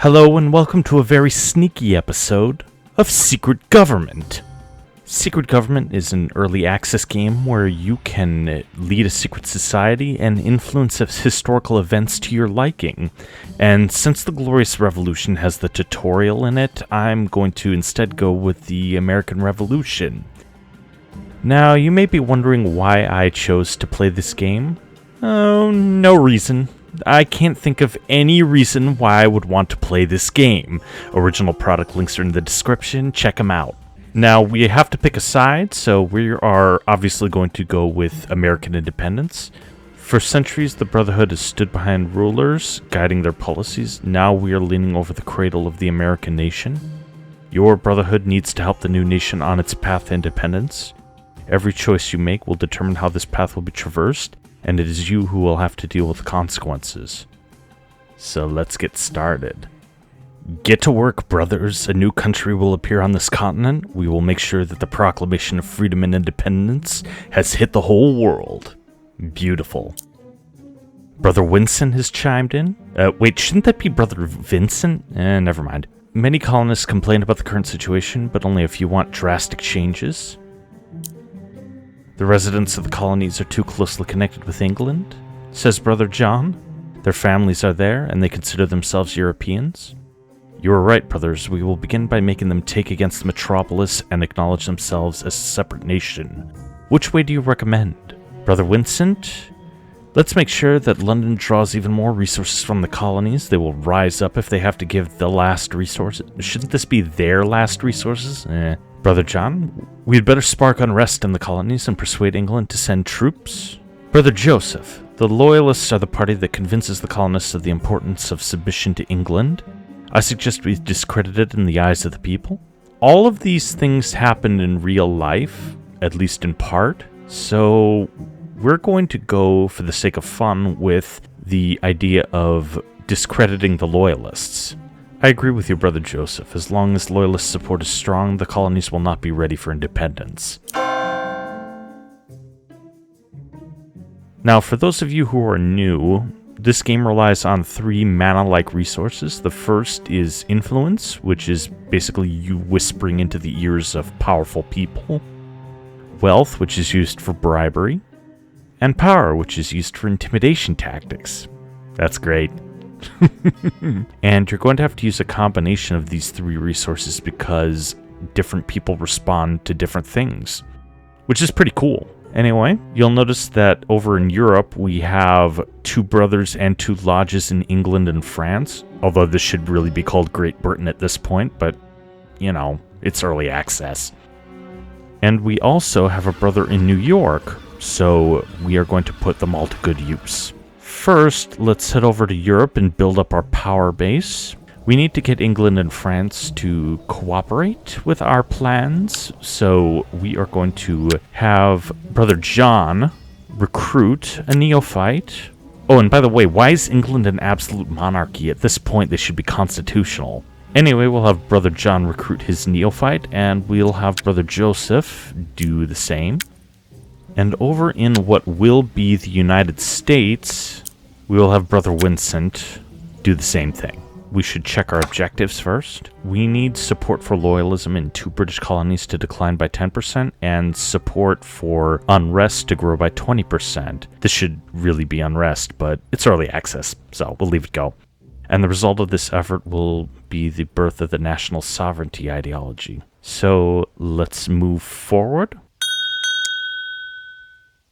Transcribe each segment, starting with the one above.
Hello and welcome to a very sneaky episode of Secret Government. Secret Government is an early access game where you can lead a secret society and influence historical events to your liking. And since the Glorious Revolution has the tutorial in it, I'm going to instead go with the American Revolution. Now, you may be wondering why I chose to play this game. Oh, no reason. I can't think of any reason why I would want to play this game. Original product links are in the description, check them out. Now, we have to pick a side, so we are obviously going to go with American independence. For centuries, the Brotherhood has stood behind rulers, guiding their policies. Now we are leaning over the cradle of the American nation. Your Brotherhood needs to help the new nation on its path to independence. Every choice you make will determine how this path will be traversed, and it is you who will have to deal with the consequences. So let's get started. Get to work, brothers. A new country will appear on this continent. We will make sure that the proclamation of freedom and independence has hit the whole world. Beautiful. Brother Winston has chimed in. Wait, shouldn't that be Brother Vincent? Never mind. Many colonists complain about the current situation, but only a few want drastic changes. The residents of the colonies are too closely connected with England, says Brother John. Their families are there, and they consider themselves Europeans. You are right, brothers. We will begin by making them take against the metropolis and acknowledge themselves as a separate nation. Which way do you recommend? Brother Vincent? Let's make sure that London draws even more resources from the colonies. They will rise up if they have to give the last resources. Shouldn't this be their last resources? Brother John, we'd better spark unrest in the colonies and persuade England to send troops. Brother Joseph, the Loyalists are the party that convinces the colonists of the importance of submission to England. I suggest we discredit it in the eyes of the people. All of these things happen in real life, at least in part, so we're going to go, for the sake of fun, with the idea of discrediting the Loyalists. I agree with you, Brother Joseph. As long as Loyalist support is strong, the colonies will not be ready for independence. Now, for those of you who are new, this game relies on 3 mana-like resources. The first is influence, which is basically you whispering into the ears of powerful people. Wealth, which is used for bribery. And power, which is used for intimidation tactics. That's great. And you're going to have to use a combination of these 3 resources because different people respond to different things, which is pretty cool. Anyway, you'll notice that over in Europe we have 2 brothers and 2 lodges in England and France, although this should really be called Great Britain at this point, but, you know, it's early access. And we also have a brother in New York, so we are going to put them all to good use. First, let's head over to Europe and build up our power base. We need to get England and France to cooperate with our plans, so we are going to have Brother John recruit a neophyte. Oh, and by the way, why is England an absolute monarchy? At this point, they should be constitutional. Anyway, we'll have Brother John recruit his neophyte, and we'll have Brother Joseph do the same. And over in what will be the United States, we will have Brother Vincent do the same thing. We should check our objectives first. We need support for loyalism in 2 British colonies to decline by 10%, and support for unrest to grow by 20%. This should really be unrest, but it's early access, so we'll leave it go. And the result of this effort will be the birth of the national sovereignty ideology. So let's move forward.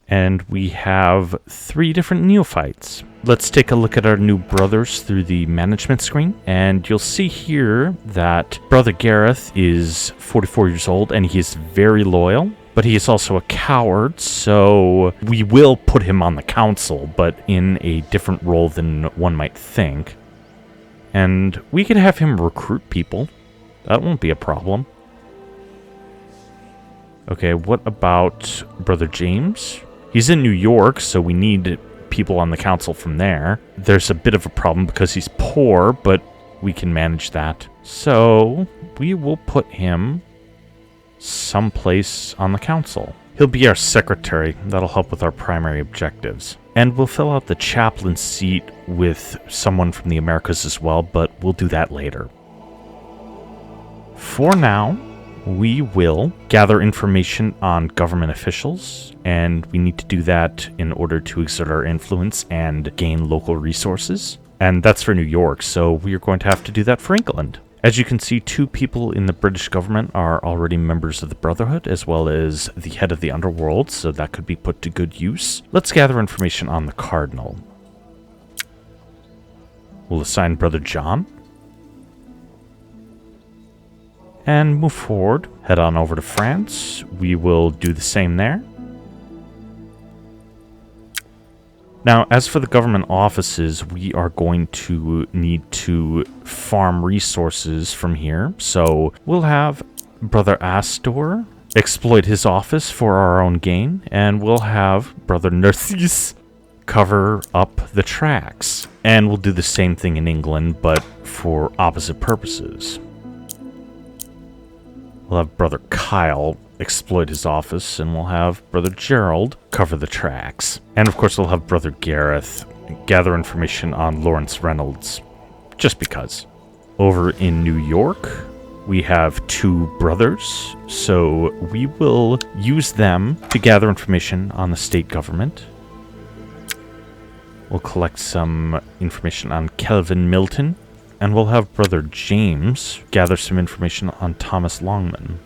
And we have 3 different neophytes. Let's take a look at our new brothers through the management screen. And you'll see here that Brother Gareth is 44 years old and he is very loyal. But he is also a coward, so we will put him on the council, but in a different role than one might think. And we can have him recruit people. That won't be a problem. Okay, what about Brother James? He's in New York, so we need people on the council from there. There's a bit of a problem because he's poor, but we can manage that. So we will put him someplace on the council. He'll be our secretary. That'll help with our primary objectives. And we'll fill out the chaplain seat with someone from the Americas as well, but we'll do that later. For now, we will gather information on government officials, and we need to do that in order to exert our influence and gain local resources. And that's for New York, so we are going to have to do that for England. As you can see, 2 people in the British government are already members of the Brotherhood, as well as the head of the underworld, so that could be put to good use. Let's gather information on the Cardinal. We'll assign Brother John. And move forward. Head on over to France. We will do the same there. Now, as for the government offices, we are going to need to farm resources from here. So we'll have Brother Astor exploit his office for our own gain, and we'll have Brother Narcisse cover up the tracks. And we'll do the same thing in England, but for opposite purposes. We'll have Brother Kyle exploit his office, and we'll have Brother Gerald cover the tracks. And of course we'll have Brother Gareth gather information on Lawrence Reynolds, just because. Over in New York, we have 2 brothers, so we will use them to gather information on the state government. We'll collect some information on Kelvin Milton, and we'll have Brother James gather some information on Thomas Longman.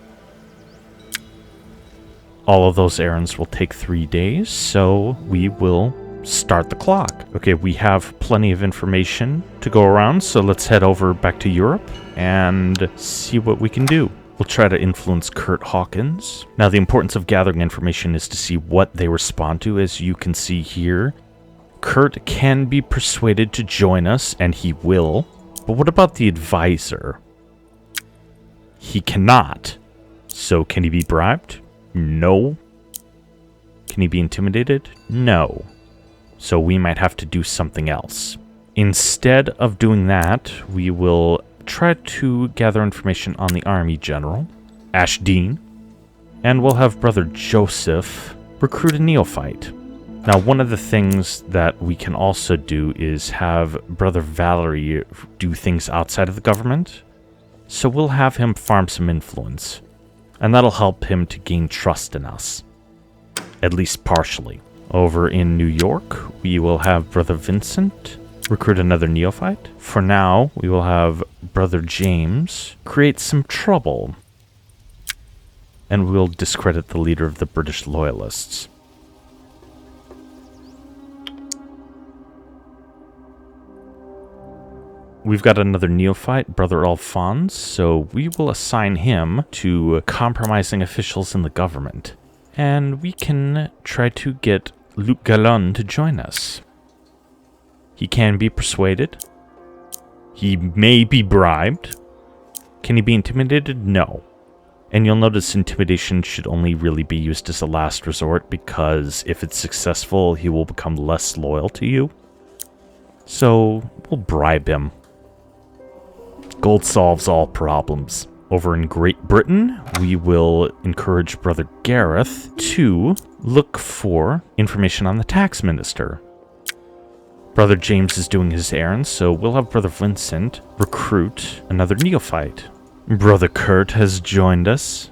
All of those errands will take 3 days, so we will start the clock. Okay, we have plenty of information to go around, so let's head over back to Europe and see what we can do. We'll try to influence Kurt Hawkins. Now, the importance of gathering information is to see what they respond to. As you can see here, Kurt can be persuaded to join us, and he will. But what about the advisor? He cannot. So can he be bribed? No. Can he be intimidated? No. So we might have to do something else. Instead of doing that, we will try to gather information on the army general, Ashdean, and we'll have Brother Joseph recruit a neophyte. Now, one of the things that we can also do is have Brother Valerie do things outside of the government. So we'll have him farm some influence, and that'll help him to gain trust in us, at least partially. Over in New York, we will have Brother Vincent recruit another neophyte. For now, we will have Brother James create some trouble, and we'll discredit the leader of the British Loyalists. We've got another neophyte, Brother Alphonse, so we will assign him to compromising officials in the government. And we can try to get Luc Gallon to join us. He can be persuaded. He may be bribed. Can he be intimidated? No. And you'll notice intimidation should only really be used as a last resort, because if it's successful, he will become less loyal to you. So we'll bribe him. Gold solves all problems. Over in Great Britain, we will encourage Brother Gareth to look for information on the tax minister. Brother James is doing his errands, so we'll have Brother Vincent recruit another neophyte. Brother Kurt has joined us.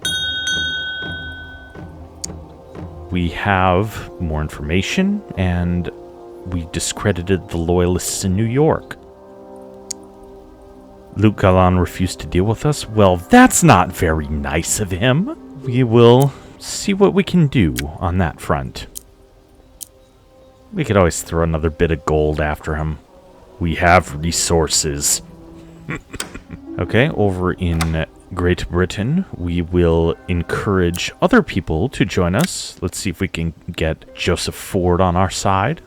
We have more information, and we discredited the loyalists in New York. Luc Gallon refused to deal with us. Well, that's not very nice of him. We will see what we can do on that front. We could always throw another bit of gold after him. We have resources. Okay, over in Great Britain, we will encourage other people to join us. Let's see if we can get Joseph Ford on our side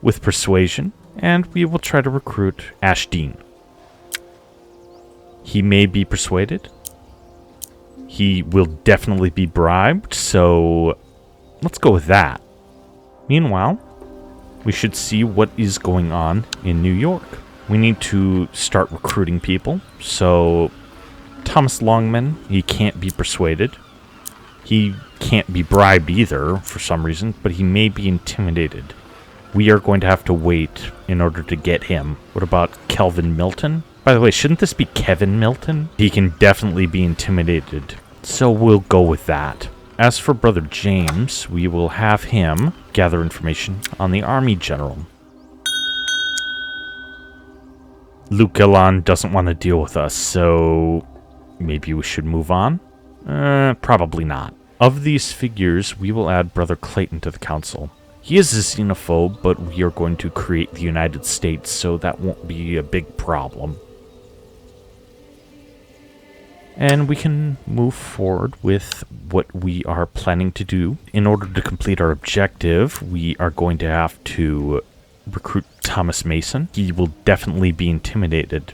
with persuasion, and we will try to recruit Ashdean. He may be persuaded. He will definitely be bribed, so let's go with that. Meanwhile, we should see what is going on in New York. We need to start recruiting people, so Thomas Longman, he can't be persuaded. He can't be bribed either for some reason, but he may be intimidated. We are going to have to wait in order to get him. What about Kelvin Milton? By the way, shouldn't this be Kevin Milton? He can definitely be intimidated, so we'll go with that. As for Brother James, we will have him gather information on the Army General. Luke Galan doesn't want to deal with us, so maybe we should move on? Probably not. Of these figures, we will add Brother Clayton to the council. He is a xenophobe, but we are going to create the United States, so that won't be a big problem. And we can move forward with what we are planning to do. In order to complete our objective, we are going to have to recruit Thomas Mason. He will definitely be intimidated.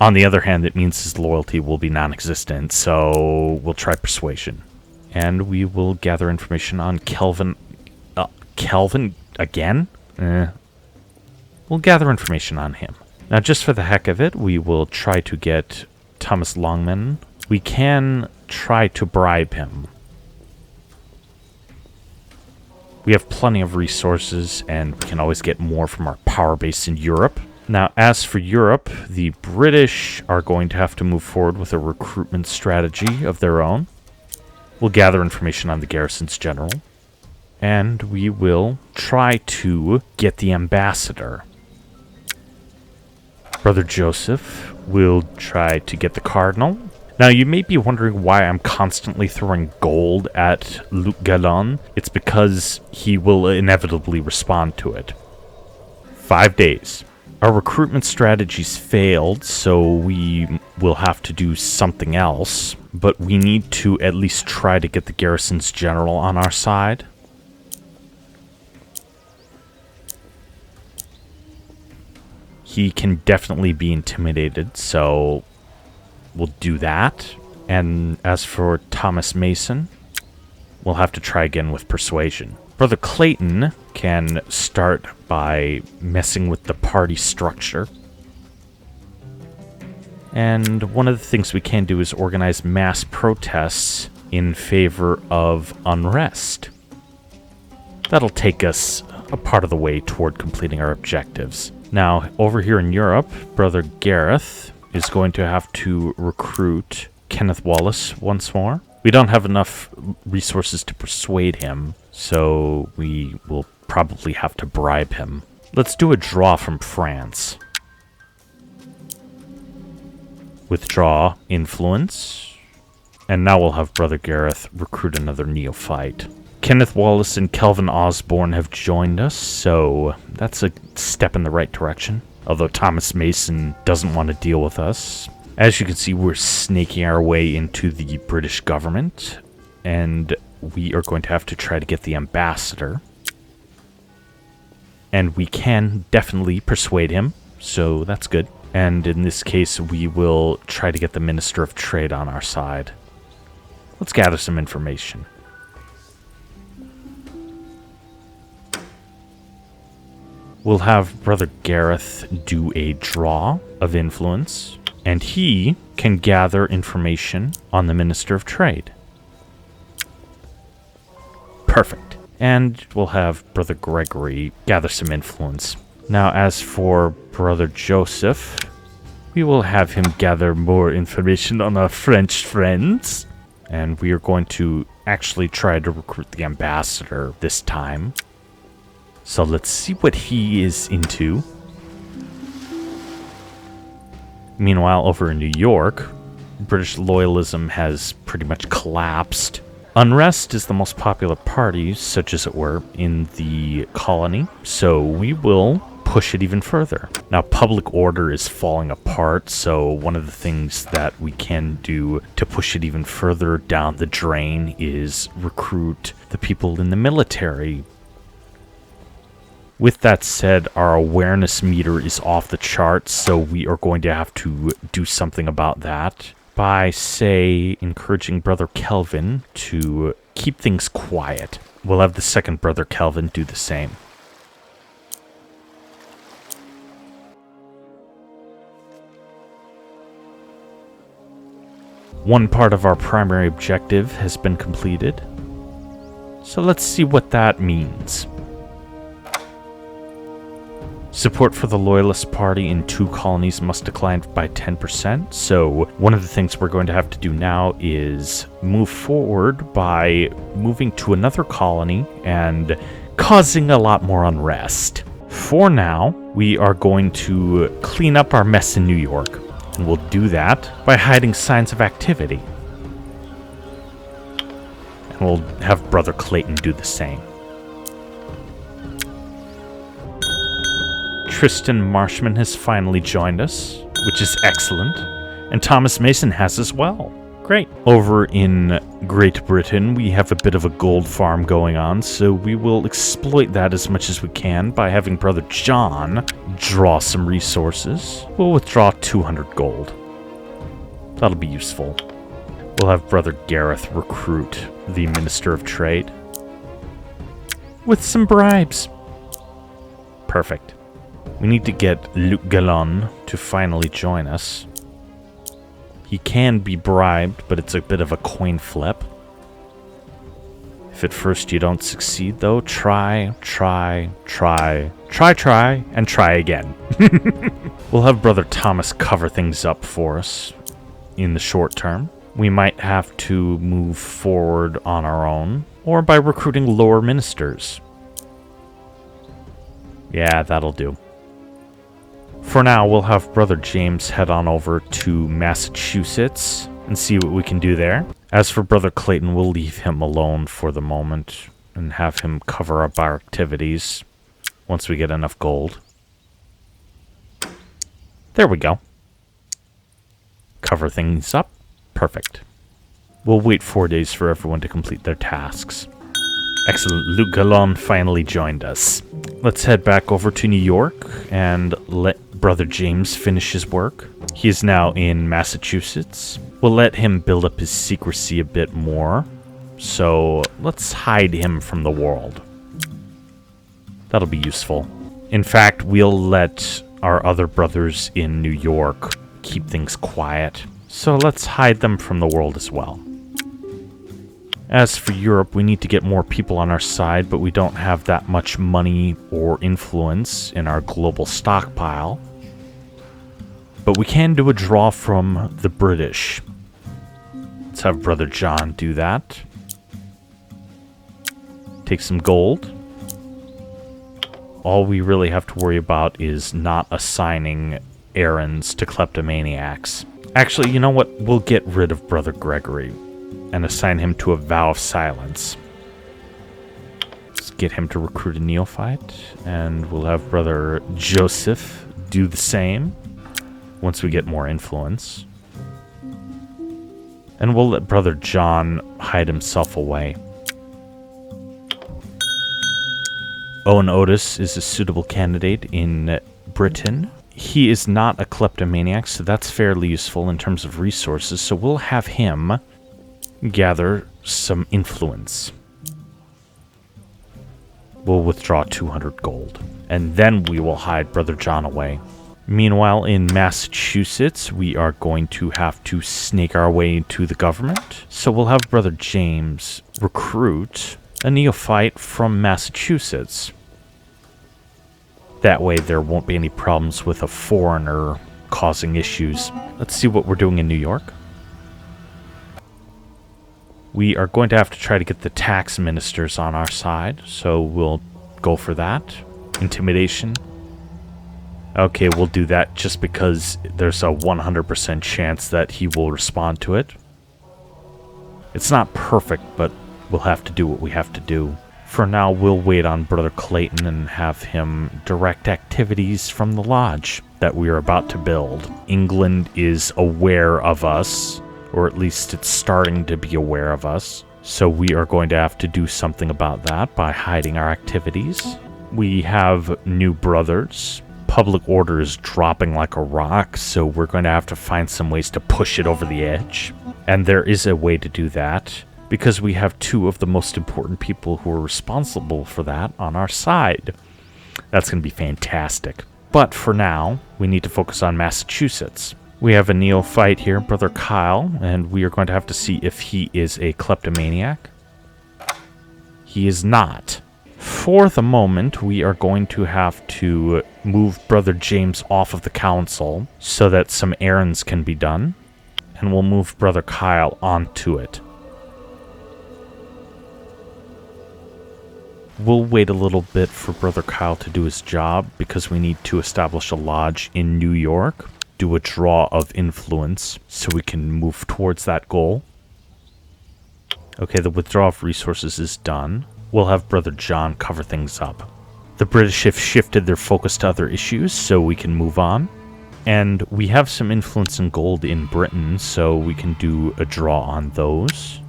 On the other hand, it means his loyalty will be non-existent, so we'll try persuasion. And we will gather information on Kelvin. Kelvin again? We'll gather information on him. Now, just for the heck of it, we will try to get Thomas Longman. We can try to bribe him. We have plenty of resources, and we can always get more from our power base in Europe. Now, as for Europe, the British are going to have to move forward with a recruitment strategy of their own. We'll gather information on the garrisons general, and we will try to get the ambassador. Brother Joseph will try to get the cardinal. Now, you may be wondering why I'm constantly throwing gold at Luc Galon. It's because he will inevitably respond to it. 5 days. Our recruitment strategies failed, so we will have to do something else. But we need to at least try to get the garrisons general on our side. He can definitely be intimidated, so we'll do that. And as for Thomas Mason, we'll have to try again with persuasion. Brother Clayton can start by messing with the party structure. And one of the things we can do is organize mass protests in favor of unrest. That'll take us a part of the way toward completing our objectives. Now, over here in Europe, Brother Gareth is going to have to recruit Kenneth Wallace once more. We don't have enough resources to persuade him, so we will probably have to bribe him. Let's do a draw from France. Withdraw influence. And now we'll have Brother Gareth recruit another neophyte. Kenneth Wallace and Kelvin Osborne have joined us, so that's a step in the right direction. Although Thomas Mason doesn't want to deal with us. As you can see, we're snaking our way into the British government, and we are going to have to try to get the ambassador. And we can definitely persuade him, so that's good. And in this case, we will try to get the Minister of Trade on our side. Let's gather some information. We'll have Brother Gareth do a draw of influence, and he can gather information on the Minister of Trade. Perfect. And we'll have Brother Gregory gather some influence. Now, as for Brother Joseph, we will have him gather more information on our French friends. And we are going to actually try to recruit the ambassador this time. So let's see what he is into. Meanwhile, over in New York, British loyalism has pretty much collapsed. Unrest is the most popular party, such as it were, in the colony, so we will push it even further. Now, public order is falling apart, so one of the things that we can do to push it even further down the drain is recruit the people in the military. With that said, our awareness meter is off the charts, so we are going to have to do something about that by, say, encouraging Brother Kelvin to keep things quiet. We'll have the second Brother Kelvin do the same. One part of our primary objective has been completed. So let's see what that means. Support for the Loyalist Party in 2 colonies must decline by 10%. So one of the things we're going to have to do now is move forward by moving to another colony and causing a lot more unrest. For now, we are going to clean up our mess in New York. And we'll do that by hiding signs of activity. And we'll have Brother Clayton do the same. Tristan Marshman has finally joined us, which is excellent. And Thomas Mason has as well. Great. Over in Great Britain, we have a bit of a gold farm going on, so we will exploit that as much as we can by having Brother John draw some resources. We'll withdraw 200 gold. That'll be useful. We'll have Brother Gareth recruit the Minister of Trade with some bribes. Perfect. We need to get Luc Gallon to finally join us. He can be bribed, but it's a bit of a coin flip. If at first you don't succeed, though, try, and try again. We'll have Brother Thomas cover things up for us in the short term. We might have to move forward on our own, or by recruiting lower ministers. Yeah, that'll do. For now, we'll have Brother James head on over to Massachusetts and see what we can do there. As for Brother Clayton, we'll leave him alone for the moment and have him cover up our activities once we get enough gold. There we go. Cover things up. Perfect. We'll wait 4 days for everyone to complete their tasks. Excellent. Luc Gallon finally joined us. Let's head back over to New York and let Brother James finish his work. He is now in Massachusetts. We'll let him build up his secrecy a bit more. So let's hide him from the world. That'll be useful. In fact, we'll let our other brothers in New York keep things quiet. So let's hide them from the world as well. As for Europe, we need to get more people on our side, but we don't have that much money or influence in our global stockpile. But we can do a draw from the British. Let's have Brother John do that. Take some gold. All we really have to worry about is not assigning errands to kleptomaniacs. Actually, you know what? We'll get rid of Brother Gregory and assign him to a vow of silence. Let's get him to recruit a neophyte, and we'll have Brother Joseph do the same once we get more influence. And we'll let Brother John hide himself away. Owen Otis is a suitable candidate in Britain. He is not a kleptomaniac, so that's fairly useful in terms of resources, so we'll have him gather some influence. We'll withdraw 200 gold, and then we will hide Brother John away. Meanwhile, in Massachusetts, we are going to have to snake our way into the government, so we'll have Brother James recruit a neophyte from Massachusetts. That way there won't be any problems with a foreigner causing issues. Let's see what we're doing in New York. We are going to have to try to get the tax ministers on our side, so we'll go for that. Intimidation. Okay, we'll do that just because there's a 100% chance that he will respond to it. It's not perfect, but we'll have to do what we have to do. For now, we'll wait on Brother Clayton and have him direct activities from the lodge that we are about to build. England is aware of us, or at least it's starting to be aware of us. So we are going to have to do something about that by hiding our activities. We have new brothers. Public order is dropping like a rock, so we're going to have to find some ways to push it over the edge. And there is a way to do that, because we have two of the most important people who are responsible for that on our side. That's going to be fantastic. But for now, we need to focus on Massachusetts. We have a neophyte here, Brother Kyle, and we are going to have to see if he is a kleptomaniac. He is not. For the moment, we are going to have to move Brother James off of the council so that some errands can be done, and we'll move Brother Kyle onto it. We'll wait a little bit for Brother Kyle to do his job because we need to establish a lodge in New York, do a draw of influence so we can move towards that goal. Okay, the withdrawal of resources is done. We'll have Brother John cover things up. The British have shifted their focus to other issues, so we can move on. And we have some influence in gold in Britain, so we can do a draw on those.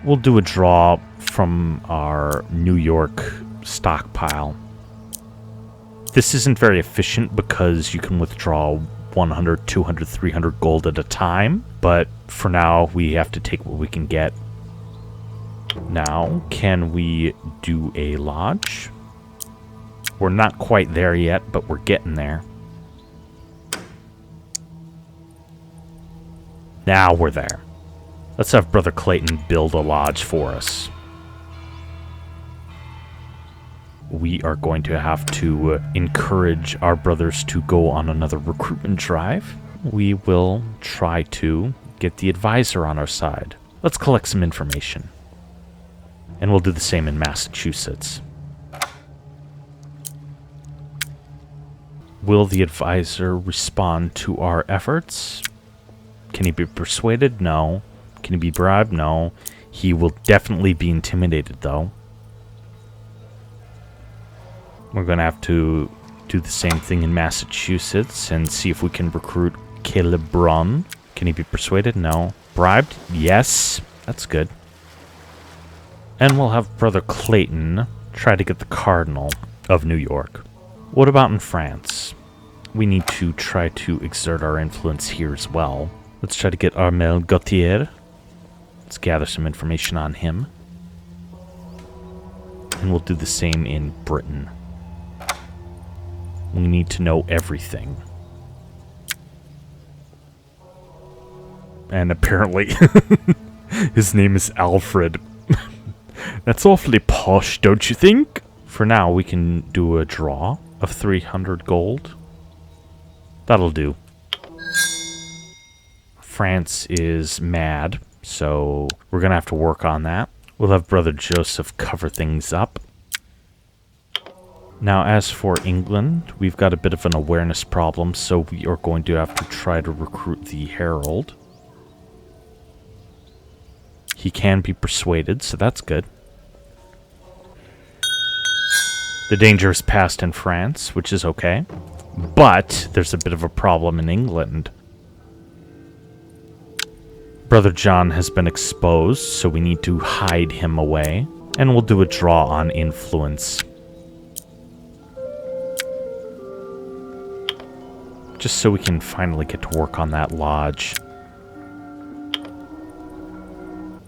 We'll do a draw from our New York stockpile. This isn't very efficient because you can withdraw 100, 200, 300 gold at a time, but for now we have to take what we can get. Now, can we do a lodge? We're not quite there yet, but we're getting there. Now we're there. Let's have Brother Clayton build a lodge for us. We are going to have to encourage our brothers to go on another recruitment drive. We will try to get the advisor on our side. Let's collect some information. And we'll do the same in Massachusetts. Will the advisor respond to our efforts? Can he be persuaded? No. Can he be bribed? No. He will definitely be intimidated, though. We're going to have to do the same thing in Massachusetts and see if we can recruit Caleb Brun. Can he be persuaded? No. Bribed? Yes. That's good. And we'll have Brother Clayton try to get the Cardinal of New York. What about in France? We need to try to exert our influence here as well. Let's try to get Armel Gautier. Let's gather some information on him. And we'll do the same in Britain. We need to know everything. And apparently, his name is Alfred. That's awfully posh, don't you think? For now, we can do a draw of 300 gold. That'll do. France is mad, so we're going to have to work on that. We'll have Brother Joseph cover things up. Now, as for England, we've got a bit of an awareness problem, so we are going to have to try to recruit the Herald. He can be persuaded, so that's good. The danger is past in France, which is okay. But there's a bit of a problem in England. Brother John has been exposed, so we need to hide him away. And we'll do a draw on influence. Just so we can finally get to work on that lodge.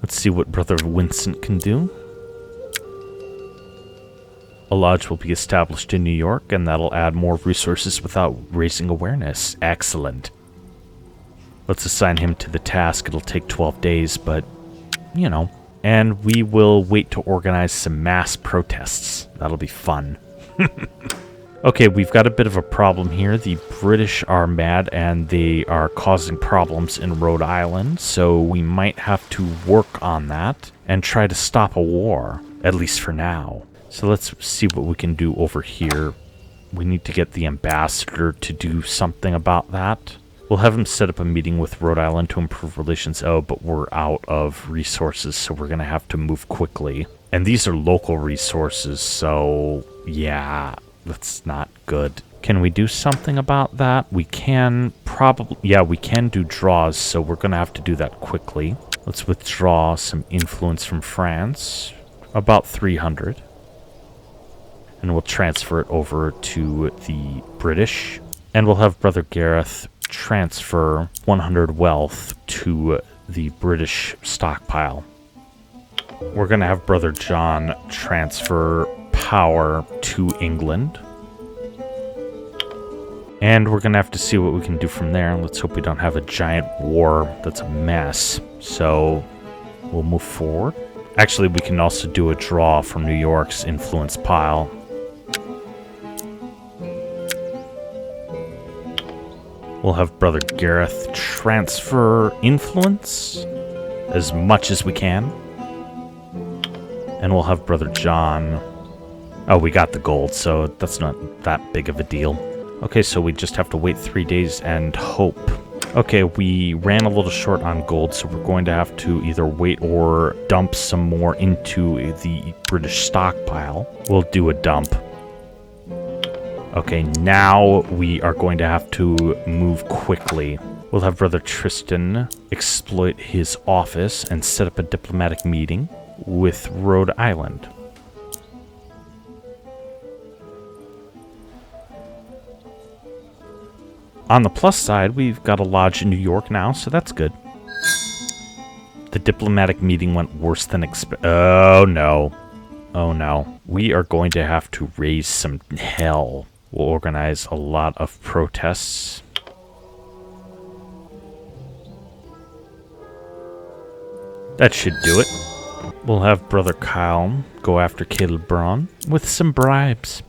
Let's see what Brother Vincent can do. A lodge will be established in New York, and that'll add more resources without raising awareness. Excellent. Let's assign him to the task. It'll take 12 days, but, you know. And we will wait to organize some mass protests. That'll be fun. Okay, we've got a bit of a problem here. The British are mad, and they are causing problems in Rhode Island, so we might have to work on that and try to stop a war, at least for now. So let's see what we can do over here. We need to get the ambassador to do something about that. We'll have him set up a meeting with Rhode Island to improve relations. Oh, but we're out of resources, so we're going to have to move quickly. And these are local resources, so yeah, that's not good. Can we do something about that? We can probably, yeah, we can do draws, so we're going to have to do that quickly. Let's withdraw some influence from France, about 300. And we'll transfer it over to the British. And we'll have Brother Gareth transfer 100 wealth to the British stockpile. We're going to have Brother John transfer power to England. And we're going to have to see what we can do from there. Let's hope we don't have a giant war that's a mess. So we'll move forward. Actually, we can also do a draw from New York's influence pile. We'll have Brother Gareth transfer influence as much as we can. And we'll have Brother John... Oh, we got the gold, so that's not that big of a deal. Okay, so we just have to wait 3 days and hope. Okay, we ran a little short on gold, so we're going to have to either wait or dump some more into the British stockpile. We'll do a dump. Okay, now we are going to have to move quickly. We'll have Brother Tristan exploit his office and set up a diplomatic meeting with Rhode Island. On the plus side, we've got a lodge in New York now, so that's good. The diplomatic meeting went worse than expected. Oh, no. Oh, no. We are going to have to raise some hell. We'll organize a lot of protests. That should do it. We'll have Brother Kyle go after Caleb Braun with some bribes.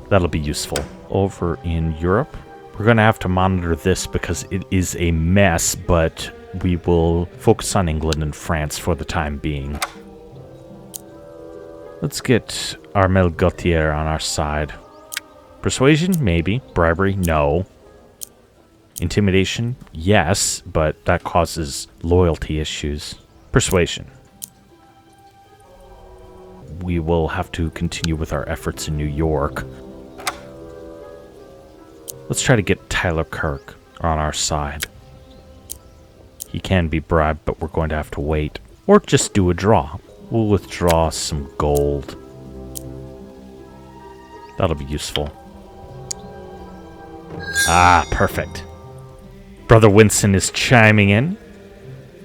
That'll be useful. Over in Europe, we're going to have to monitor this because it is a mess, but we will focus on England and France for the time being. Let's get Armel Gautier on our side. Persuasion? Maybe. Bribery? No. Intimidation? Yes, but that causes loyalty issues. Persuasion. We will have to continue with our efforts in New York. Let's try to get Tyler Kirk on our side. He can be bribed, but we're going to have to wait. Or just do a draw. We'll withdraw some gold. That'll be useful. Ah, perfect. Brother Winston is chiming in.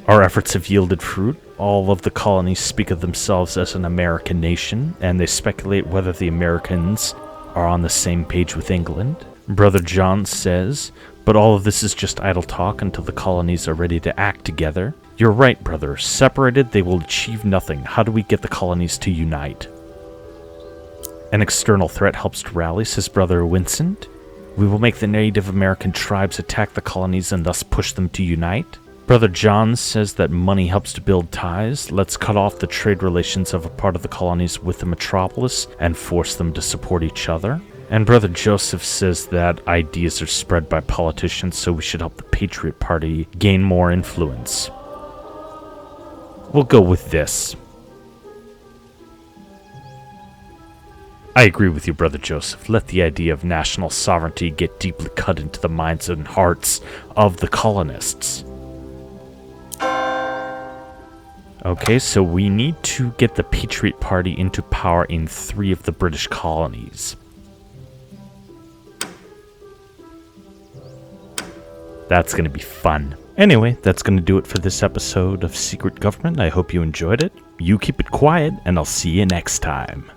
Our efforts have yielded fruit. All of the colonies speak of themselves as an American nation, and they speculate whether the Americans are on the same page with England. Brother John says, but all of this is just idle talk until the colonies are ready to act together. You're right, brother. Separated, they will achieve nothing. How do we get the colonies to unite? An external threat helps to rally, says Brother Vincent. We will make the Native American tribes attack the colonies and thus push them to unite. Brother John says that money helps to build ties. Let's cut off the trade relations of a part of the colonies with the metropolis and force them to support each other. And Brother Joseph says that ideas are spread by politicians, so we should help the Patriot Party gain more influence. We'll go with this. I agree with you, Brother Joseph. Let the idea of national sovereignty get deeply cut into the minds and hearts of the colonists. Okay, so we need to get the Patriot Party into power in 3 of the British colonies. That's going to be fun. Anyway, that's going to do it for this episode of Secret Government. I hope you enjoyed it. You keep it quiet, and I'll see you next time.